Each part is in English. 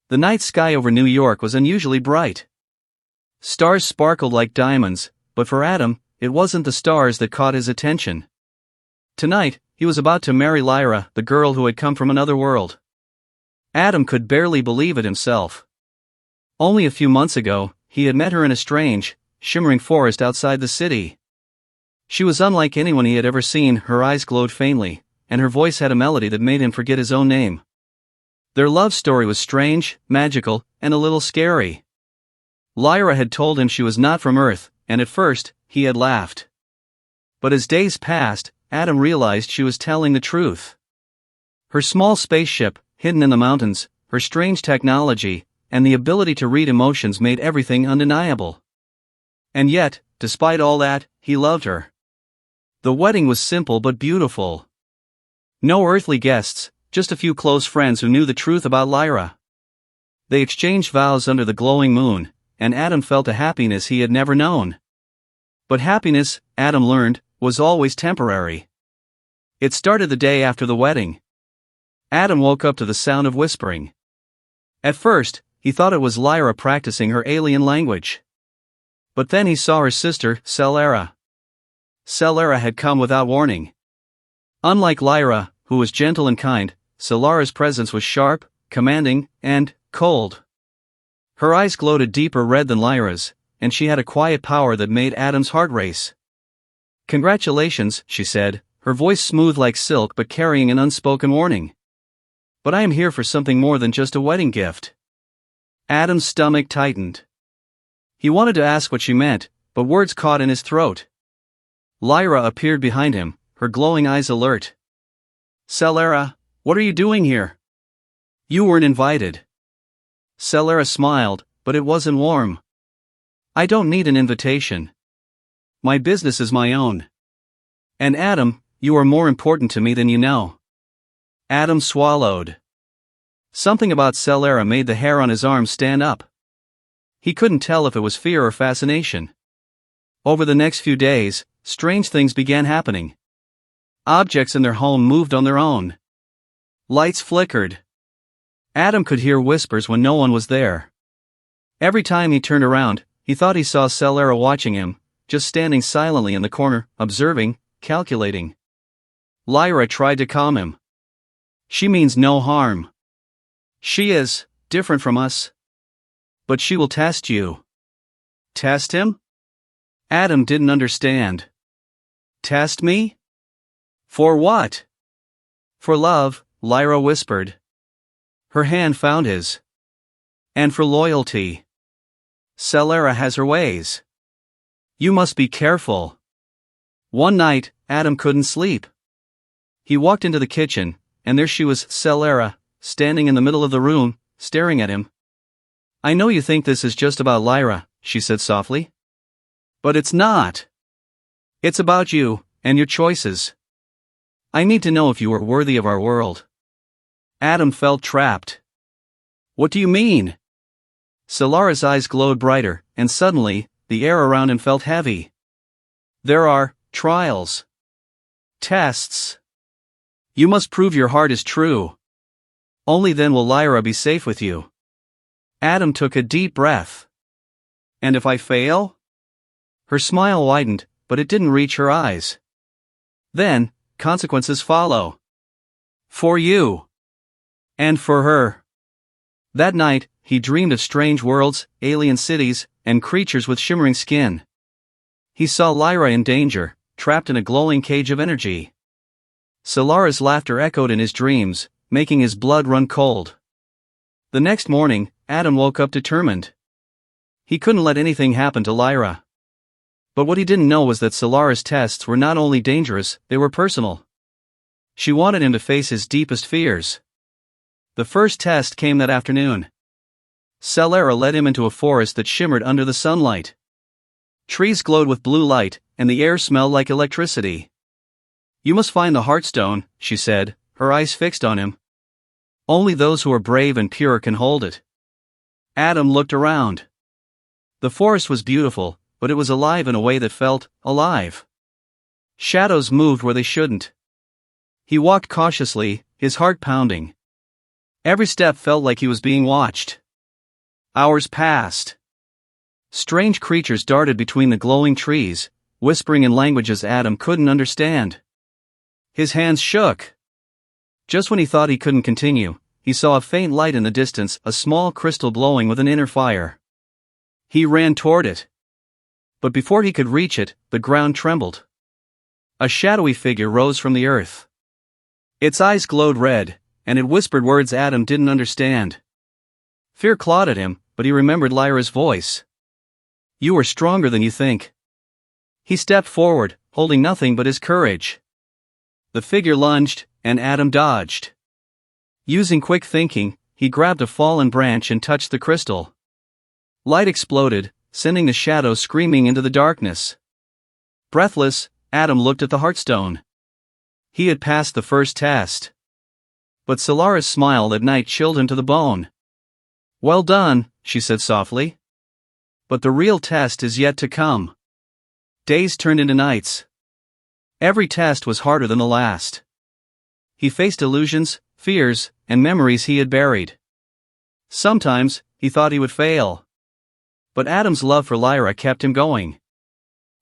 The night sky over New York was unusually bright. Stars sparkled like diamonds, but for Adam, it wasn't the stars that caught his attention. Tonight, he was about to marry Lyra, the girl who had come from another world. Adam could barely believe it himself. Only a few months ago, he had met her in a strange, shimmering forest outside the city. She was unlike anyone he had ever seen. Her eyes glowed faintly, and her voice had a melody that made him forget his own name. Their love story was strange, magical, and a little scary. Lyra had told him she was not from Earth, and at first, he had laughed. But as days passed, Adam realized she was telling the truth. Her small spaceship, hidden in the mountains, her strange technology, and the ability to read emotions made everything undeniable. And yet, despite all that, he loved her. The wedding was simple but beautiful. No earthly guests, just a few close friends who knew the truth about Lyra. They exchanged vows under the glowing moon, and Adam felt a happiness he had never known. But happiness, Adam learned, was always temporary. It started the day after the wedding. Adam woke up to the sound of whispering. At first, he thought it was Lyra practicing her alien language. But then he saw her sister, Celara. Celara had come without warning. Unlike Lyra, who was gentle and kind, Celara's presence was sharp, commanding, and cold. Her eyes glowed a deeper red than Lyra's, and she had a quiet power that made Adam's heart race. "Congratulations," she said, her voice smooth like silk but carrying an unspoken warning. "But I am here for something more than just a wedding gift." Adam's stomach tightened. He wanted to ask what she meant, but words caught in his throat. Lyra appeared behind him, her glowing eyes alert. "Celara, what are you doing here? You weren't invited." Celara smiled, but it wasn't warm. "I don't need an invitation. My business is my own. And Adam, you are more important to me than you know." Adam swallowed. Something about Celara made the hair on his arm stand up. He couldn't tell if it was fear or fascination. Over the next few days, strange things began happening. Objects in their home moved on their own. Lights flickered. Adam could hear whispers when no one was there. Every time he turned around, he thought he saw Celara watching him, just standing silently in the corner, observing, calculating. Lyra tried to calm him. "She means no harm. She is different from us. But she will test you." Test him? Adam didn't understand. Test me? For what? For love, Lyra whispered. Her hand found his. And for loyalty. Celara has her ways. You must be careful. One night, Adam couldn't sleep. He walked into the kitchen, and there she was, Celara, standing in the middle of the room, staring at him. "I know you think this is just about Lyra," she said softly. "But it's not. It's about you, and your choices. I need to know if you are worthy of our world." Adam felt trapped. "What do you mean?" Celara's eyes glowed brighter, and suddenly, the air around him felt heavy. "There are trials. Tests. You must prove your heart is true. Only then will Lyra be safe with you." Adam took a deep breath. "And if I fail?" Her smile widened, but it didn't reach her eyes. "Then, consequences follow. For you. And for her." That night, he dreamed of strange worlds, alien cities, and creatures with shimmering skin. He saw Lyra in danger, trapped in a glowing cage of energy. Celara's laughter echoed in his dreams, making his blood run cold. The next morning, Adam woke up determined. He couldn't let anything happen to Lyra. But what he didn't know was that Celara's tests were not only dangerous, they were personal. She wanted him to face his deepest fears. The first test came that afternoon. Celara led him into a forest that shimmered under the sunlight. Trees glowed with blue light, and the air smelled like electricity. "You must find the Heartstone," she said, her eyes fixed on him. "Only those who are brave and pure can hold it." Adam looked around. The forest was beautiful, but it was alive in a way that felt alive. Shadows moved where they shouldn't. He walked cautiously, his heart pounding. Every step felt like he was being watched. Hours passed. Strange creatures darted between the glowing trees, whispering in languages Adam couldn't understand. His hands shook. Just when he thought he couldn't continue, he saw a faint light in the distance, a small crystal glowing with an inner fire. He ran toward it. But before he could reach it, the ground trembled. A shadowy figure rose from the earth. Its eyes glowed red, and it whispered words Adam didn't understand. Fear clawed at him, but he remembered Lyra's voice. "You are stronger than you think." He stepped forward, holding nothing but his courage. The figure lunged, and Adam dodged. Using quick thinking, he grabbed a fallen branch and touched the crystal. Light exploded, sending the shadow screaming into the darkness. Breathless, Adam looked at the heartstone. He had passed the first test. But Solara's smile that night chilled him to the bone. "Well done," she said softly. "But the real test is yet to come." Days turned into nights. Every test was harder than the last. He faced illusions, fears, and memories he had buried. Sometimes, he thought he would fail. But Adam's love for Lyra kept him going.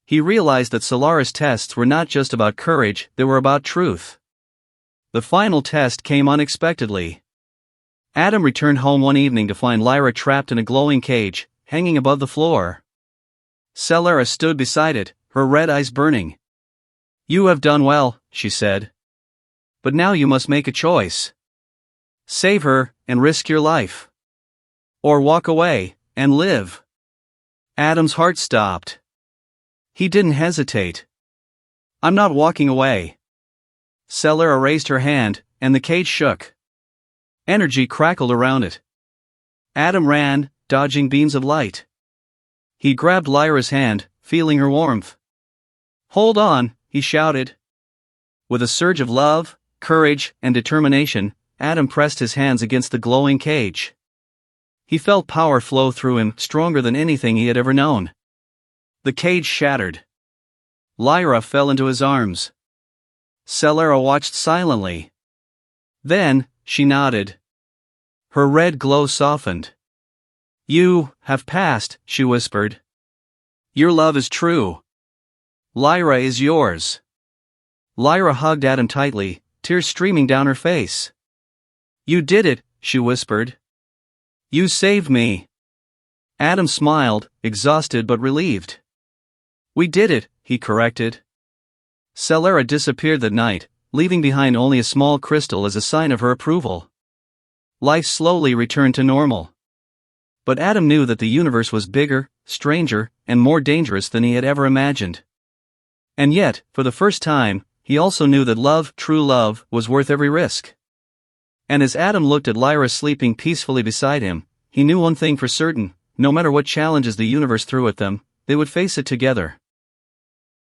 He realized that Solara's tests were not just about courage, they were about truth. The final test came unexpectedly. Adam returned home one evening to find Lyra trapped in a glowing cage, hanging above the floor. Solara stood beside it, her red eyes burning. "You have done well," she said. "But now you must make a choice. Save her, and risk your life. Or walk away, and live." Adam's heart stopped. He didn't hesitate. "I'm not walking away." Solara raised her hand, and the cage shook. Energy crackled around it. Adam ran, dodging beams of light. He grabbed Lyra's hand, feeling her warmth. "Hold on," he shouted. With a surge of love, courage, and determination, Adam pressed his hands against the glowing cage. He felt power flow through him, stronger than anything he had ever known. The cage shattered. Lyra fell into his arms. Solara watched silently. Then, she nodded. Her red glow softened. "You have passed," she whispered. "Your love is true. Lyra is yours." Lyra hugged Adam tightly, tears streaming down her face. "You did it," she whispered. "You saved me." Adam smiled, exhausted but relieved. "We did it," he corrected. Solara disappeared that night, leaving behind only a small crystal as a sign of her approval. Life slowly returned to normal. But Adam knew that the universe was bigger, stranger, and more dangerous than he had ever imagined. And yet, for the first time, he also knew that love, true love, was worth every risk. And as Adam looked at Lyra sleeping peacefully beside him, he knew one thing for certain: no matter what challenges the universe threw at them, they would face it together.